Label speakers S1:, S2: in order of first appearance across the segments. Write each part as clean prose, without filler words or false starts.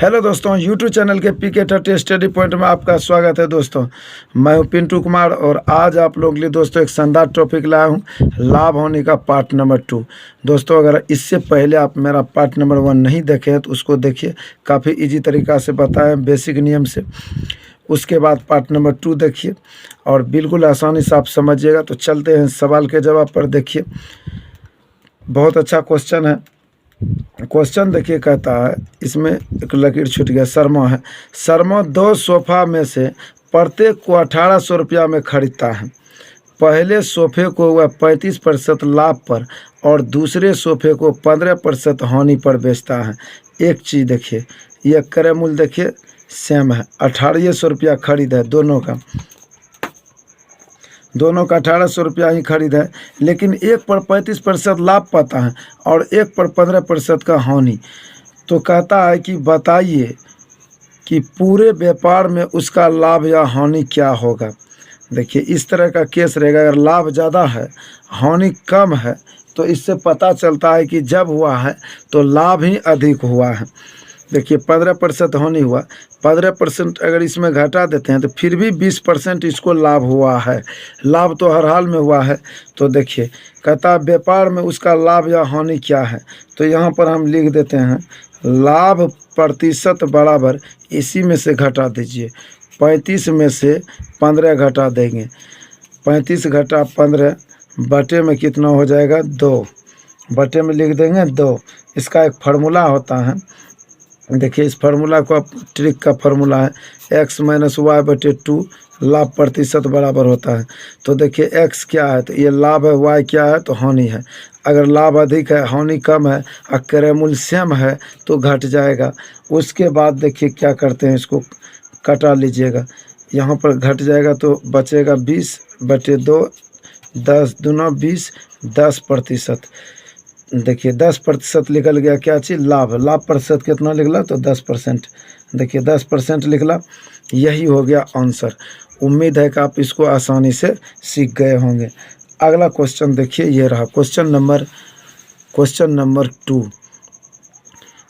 S1: Hello दोस्तों, YouTube channel के पीके test study point में आपका स्वागत है। दोस्तों मैं हूं पिंटू कुमार और आज आप लोगों के लिए दोस्तों एक शानदार टॉपिक लाया हूं, लाभ होने का पार्ट नंबर 2। दोस्तों अगर इससे पहले आप मेरा पार्ट नंबर 1 नहीं देखे हैं तो उसको देखिए, काफ़ी इजी तरीक़ा से बताया बेसिक नियम से। उसके बाद पार्ट नंबर 2 देखिए और बिल्कुल आसानी से आप समझिएगा। तो चलते हैं सवाल के जवाब पर। देखिए बहुत अच्छा क्वेश्चन है। क्वेश्चन देखिए, कहता है इसमें एक लकीर छूट गया। शर्मा है, शर्मा 2 सोफ़ा में से प्रत्येक को 1800 रुपया में खरीदता है। पहले सोफ़े को वह 35% लाभ पर और दूसरे सोफ़े को 15% हानि पर बेचता है। एक चीज़ देखिए, यह क्रय मूल्य देखिए सेम है, 1800 रुपया खरीद है दोनों का 1800 रुपया ही खरीद है, लेकिन एक पर 35% लाभ पाता है और एक पर 15% का हानि। तो कहता है कि बताइए कि पूरे व्यापार में उसका लाभ या हानि क्या होगा। देखिए इस तरह का केस रहेगा। अगर लाभ ज़्यादा है हानि कम है तो इससे पता चलता है कि जब हुआ है तो लाभ ही अधिक हुआ है। देखिए 15% हानि हुआ, 15% अगर इसमें घटा देते हैं तो फिर भी 20% इसको लाभ हुआ है। लाभ तो हर हाल में हुआ है। तो देखिए कहता व्यापार में उसका लाभ या हानि क्या है। तो यहाँ पर हम लिख देते हैं लाभ प्रतिशत बराबर इसी में से घटा दीजिए। 35 में से 15 घटा देंगे। 35 घटा 15 बटे में कितना हो जाएगा 2, बटे में लिख देंगे 2। इसका एक फार्मूला होता है। देखिए इस फार्मूला को ट्रिक का फार्मूला है x - y/2 लाभ प्रतिशत बराबर होता है। तो देखिए x क्या है तो ये लाभ है, y क्या है तो हानि है। अगर लाभ अधिक है हानि कम है और क्रय मूल्य सेम है तो घट जाएगा। उसके बाद देखिए क्या करते हैं, इसको कटा लीजिएगा। यहाँ पर घट जाएगा तो बचेगा 20/2, 10 दूना 20, 10%। देखिए 10% निकल गया। क्या चीज़ लाभ प्रतिशत कितना निकला तो 10%। देखिए 10% निकला, यही हो गया आंसर। उम्मीद है कि आप इसको आसानी से सीख गए होंगे। अगला क्वेश्चन देखिए, ये रहा क्वेश्चन नंबर 2।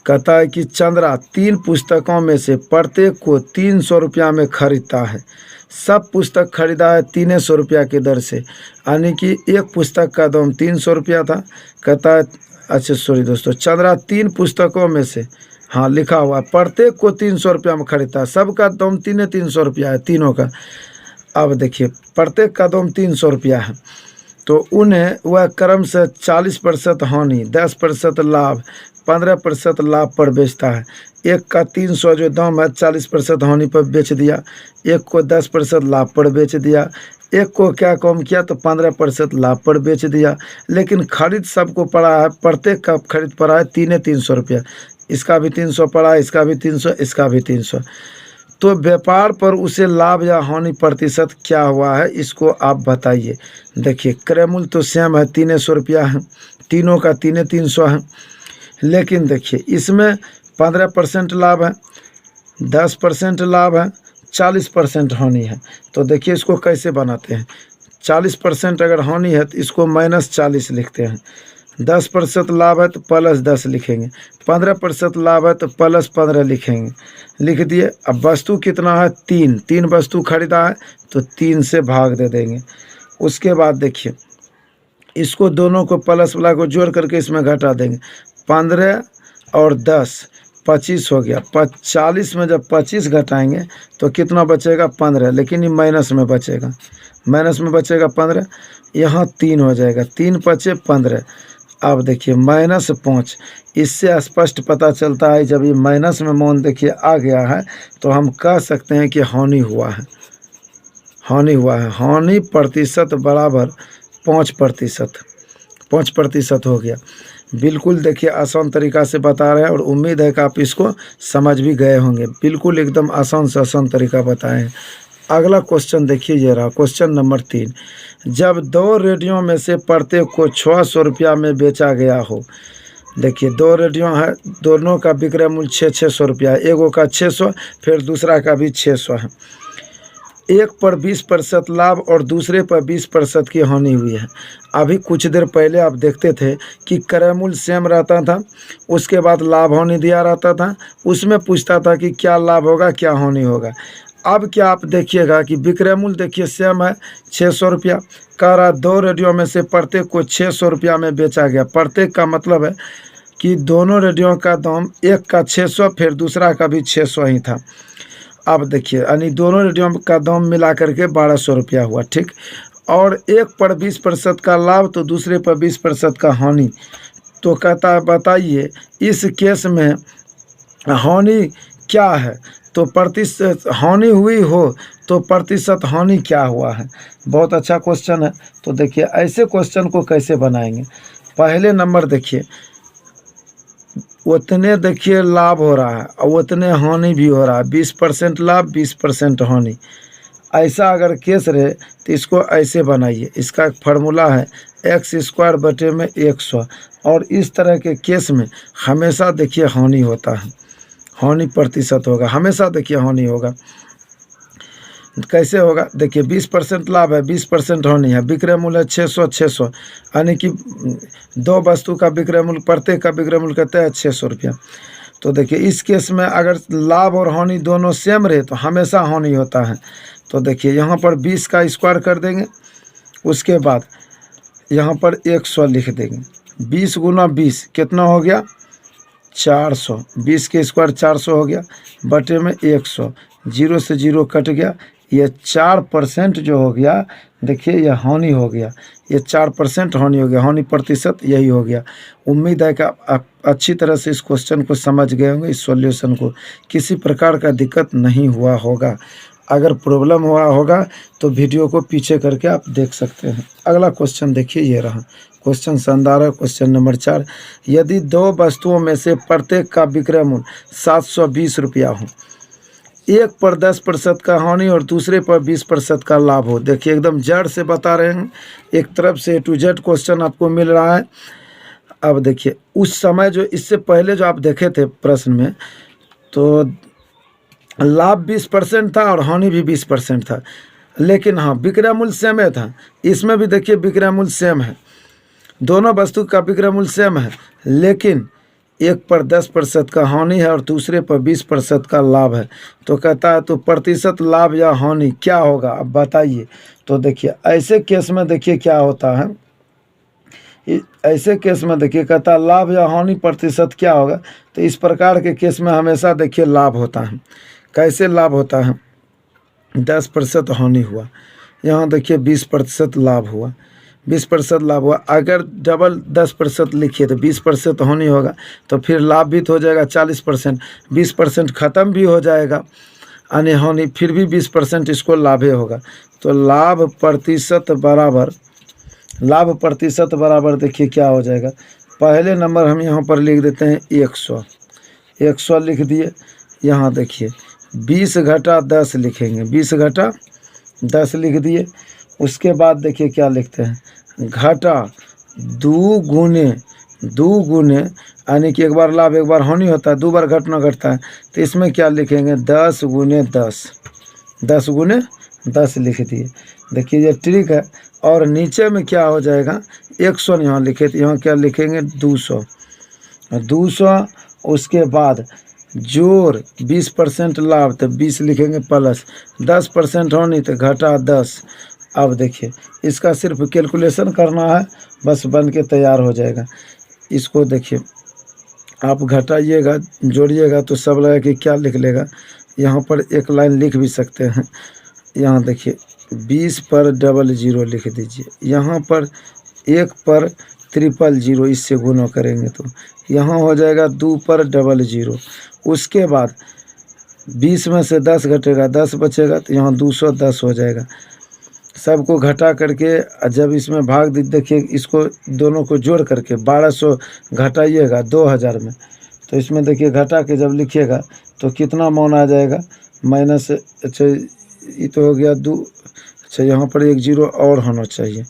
S1: कहता है कि चंद्रा 3 पुस्तकों में से प्रत्येक को 300 रुपया में खरीदता है। सब पुस्तक खरीदा है 300 रुपया की दर से, यानी कि एक पुस्तक का दाम 300 रुपया था। कहता है अच्छा सॉरी दोस्तों, चंद्रा 3 पुस्तकों में से, हाँ लिखा हुआ प्रत्येक को 300 रुपया में खरीदता है। सबका दाम 300 रुपया है तीनों का। अब देखिए प्रत्येक का दाम 300 रुपया है तो उन्हें वह क्रम से 40% हानि, 10% लाभ, 15% लाभ पर बेचता है। एक का 300 जो दाम है 40% हानि पर बेच दिया, एक को 10% लाभ पर बेच दिया, एक को क्या कम किया तो 15% लाभ पर बेच दिया। लेकिन खरीद सबको पड़ा है, प्रत्येक का खरीद पड़ा है 300 रुपया। इसका भी 300 पड़ा है, इसका भी 300, इसका भी 300। तो व्यापार पर उसे लाभ या हानि प्रतिशत क्या हुआ है, इसको आप बताइए। देखिए क्रय मूल्य तो सेम है, 300 रुपया है, तीनों का 300 है। लेकिन देखिए इसमें 15% लाभ है, 10% लाभ है, 40% हानि है। तो देखिए इसको कैसे बनाते हैं। 40% अगर हानि है तो इसको -40 लिखते हैं। 10% लाभ है तो +10 लिखेंगे। 15% लाभ है तो +15 लिखेंगे। लिख दिए। अब वस्तु कितना है 3 वस्तु खरीदा है तो 3 से भाग दे देंगे। उसके बाद देखिए इसको दोनों को प्लस वाला को जोड़ करके इसमें घटा देंगे। 15 और 10 25 हो गया। 40 में जब 25 घटाएंगे तो कितना बचेगा 15, लेकिन ये माइनस में बचेगा। 15, यहाँ 3 हो जाएगा, 3 बचे 15। अब देखिए -5, इससे स्पष्ट पता चलता है जब ये माइनस में मान देखिए आ गया है तो हम कह सकते हैं कि हानि हुआ है। हानि प्रतिशत बराबर 5% हो गया। बिल्कुल देखिए आसान तरीक़ा से बता रहे हैं और उम्मीद है कि आप इसको समझ भी गए होंगे। बिल्कुल एकदम आसान से आसान तरीका बताएं हैं। अगला क्वेश्चन देखिए, ये रहा क्वेश्चन नंबर 3। जब 2 रेडियो में से प्रत्येक को 600 रुपया में बेचा गया हो। देखिए 2 रेडियो है, दोनों का विक्रय मूल्य 600 रुपया है। एगो का 600 फिर दूसरा का भी 600 है। एक पर 20% लाभ और दूसरे पर 20% की हानि हुई है। अभी कुछ देर पहले आप देखते थे कि क्रय मूल्य सेम रहता था, उसके बाद लाभ हानि दिया रहता था, उसमें पूछता था कि क्या लाभ होगा क्या हानि होगा। अब क्या आप देखिएगा कि विक्रय मूल्य देखिए सेम है 600 रुपया, कह रहा 2 रेडियो में से प्रत्येक को 600 रुपया में बेचा गया। प्रत्येक का मतलब है कि दोनों रेडियो का दाम, एक का 600 फिर दूसरा का भी 600 ही था। अब देखिए यानी दोनों रेडियो का दाम मिला करके 1200 रुपया हुआ, ठीक। और एक पर 20% का लाभ तो दूसरे पर 20% का हानि। तो कहता है बताइए इस केस में हानि क्या है। तो प्रतिशत हानि हुई हो तो प्रतिशत हानि क्या हुआ है। बहुत अच्छा क्वेश्चन है। तो देखिए ऐसे क्वेश्चन को कैसे बनाएंगे। पहले नंबर देखिए, उतने देखिए लाभ हो रहा है और उतने हानि भी हो रहा है, 20% लाभ 20% हानि। ऐसा अगर केस रहे तो इसको ऐसे बनाइए। इसका एक फार्मूला है x² बटे में 100। और इस तरह के केस में हमेशा देखिए हानि होता है, हानि प्रतिशत होगा, हमेशा देखिए हानि होगा। कैसे होगा देखिए, 20% लाभ है 20% हानि है, विक्रय मूल्य है 600 यानी कि दो वस्तु का विक्रय मूल्य, प्रत्येक का विक्रय मूल्य कहते हैं 600 रुपया। तो देखिए इस केस में अगर लाभ और हानि दोनों सेम रहे तो हमेशा हानि होता है। तो देखिए यहाँ पर 20 का स्क्वायर कर देंगे, उसके बाद यहाँ पर 100 लिख देंगे। 20 गुना 20 कितना हो गया 400, 20 के स्क्वायर 400 हो गया, बटे में 100, 0 से 0 कट गया। ये 4% जो हो गया देखिए यह हानि हो गया, ये 4% हानि हो गया, हानि प्रतिशत यही हो गया। उम्मीद है कि आप अच्छी तरह से इस क्वेश्चन को समझ गए होंगे, इस सॉल्यूशन को किसी प्रकार का दिक्कत नहीं हुआ होगा। अगर प्रॉब्लम हुआ होगा तो वीडियो को पीछे करके आप देख सकते हैं। अगला क्वेश्चन देखिए, ये रहा क्वेश्चन शानदार है। क्वेश्चन नंबर 4, यदि दो वस्तुओं में से प्रत्येक का विक्रय मूल्य 720 रुपया हो, एक पर 10% का हानि और दूसरे पर 20% का लाभ हो। देखिए एकदम जड़ से बता रहे हैं, एक तरफ से A to Z क्वेश्चन आपको मिल रहा है। अब देखिए उस समय जो इससे पहले जो आप देखे थे प्रश्न में, तो लाभ 20% था और हानि भी 20% था, लेकिन हाँ विक्रय मूल्य सेम है था। इसमें भी देखिए विक्रय मूल्य सेम है, दोनों वस्तु का विक्रय मूल्य सेम है, लेकिन एक पर 10% का हानि है और दूसरे पर 20% का लाभ है। तो कहता है तो प्रतिशत लाभ या हानि क्या होगा, अब बताइए। तो देखिए ऐसे केस में देखिए क्या होता है, ऐसे केस में देखिए कहता है लाभ या हानि प्रतिशत क्या होगा। तो इस प्रकार के केस में हमेशा देखिए लाभ होता है। कैसे लाभ होता है, 10% हानि हुआ, यहाँ देखिए 20% लाभ हुआ, 20% लाभ हुआ। अगर डबल 10% लिखिए तो 20% हानि होगा, तो फिर लाभ भी तो हो जाएगा 40%, 20% ख़त्म भी हो जाएगा यानी हानि, फिर भी 20% इसको लाभे होगा। तो लाभ प्रतिशत बराबर देखिए क्या हो जाएगा। पहले नंबर हम यहाँ पर लिख देते हैं 100 लिख दिए। यहाँ देखिए 20 घटा 10 लिखेंगे, 20 घटा 10 लिख दिए। उसके बाद देखिए क्या लिखते हैं, घटा 2 गुने यानी कि एक बार लाभ एक बार हानि होता है, 2 बार घटना घटता है। तो इसमें क्या लिखेंगे 10 गुने 10, 10 गुने 10 लिख दिए। देखिए ये ट्रिक है। और नीचे में क्या हो जाएगा, 100 यहाँ लिखे तो यहाँ क्या लिखेंगे 200। उसके बाद जोड़ 20% लाभ तो 20 लिखेंगे प्लस 10% हानि तो घटा 10। अब देखिए इसका सिर्फ कैलकुलेशन करना है, बस बन के तैयार हो जाएगा। इसको देखिए आप घटाइएगा जोड़िएगा तो सब लगा कि क्या लिख लेगा। यहाँ पर एक लाइन लिख भी सकते हैं। यहाँ देखिए 20 पर 00 लिख दीजिए, यहाँ पर 1 पर 000 इससे गुना करेंगे तो यहाँ हो जाएगा 2 पर 00। उसके बाद 20 में से 10 घटेगा 10 बचेगा तो यहाँ 210 हो जाएगा। सबको घटा करके जब इसमें भाग देखिए, इसको दोनों को जोड़ करके 1200 घटाइएगा 2000 में, तो इसमें देखिए घटा के जब लिखिएगा तो कितना मान आ जाएगा माइनस। अच्छा ये तो हो गया 2। अच्छा यहाँ पर 1 0 और होना चाहिए।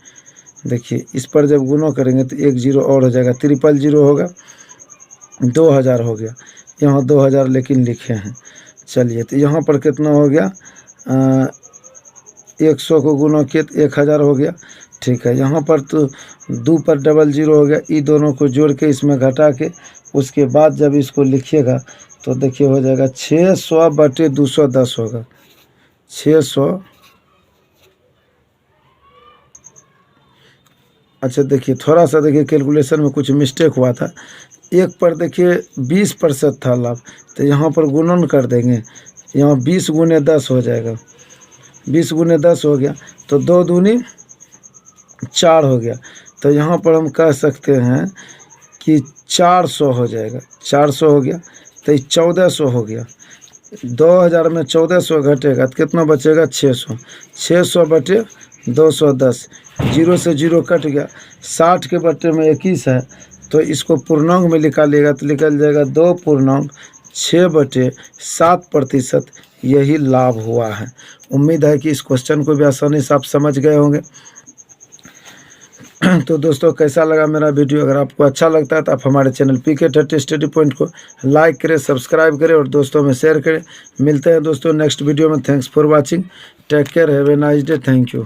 S1: देखिए इस पर जब गुना करेंगे तो 1 0 और हो जाएगा, 000 होगा, 2000 हो गया। यहाँ 2000 लेकिन लिखे हैं। चलिए तो यहाँ पर कितना हो गया 100 को गुना किए तो 1000 हो गया। ठीक है, यहाँ पर तो 2 पर डबल जीरो हो गया। ये दोनों को जोड़ के इसमें घटा के उसके बाद जब इसको लिखिएगा तो देखिए हो जाएगा 600/210 होगा। 600, अच्छा देखिए थोड़ा सा देखिए कैलकुलेशन में कुछ मिस्टेक हुआ था। 1 पर देखिए 20% था लाभ, तो यहाँ पर गुणन कर देंगे। यहाँ 20 गुने 10 हो जाएगा। 20 गुने 10 हो गया तो 2 दूनी 4 हो गया। तो यहाँ पर हम कह सकते हैं कि 400 हो जाएगा। 400 हो गया तो 1400 हो गया। 2000 में 1400 घटेगा तो कितना बचेगा? 600। 600/210, 0 से 0 कट गया। 60 के बट्टे में 21 है तो इसको पूर्णांक में निकालिएगा तो निकल जाएगा 2.6/7%। यही लाभ हुआ है। उम्मीद है कि इस क्वेश्चन को भी आसानी से आप समझ गए होंगे। तो दोस्तों कैसा लगा मेरा वीडियो? अगर आपको अच्छा लगता है तो आप हमारे चैनल PK 30 स्टडी पॉइंट को लाइक करें, सब्सक्राइब करें और दोस्तों में शेयर करें। मिलते हैं दोस्तों नेक्स्ट वीडियो में। Thanks for watching, take care, have a nice day, thank you.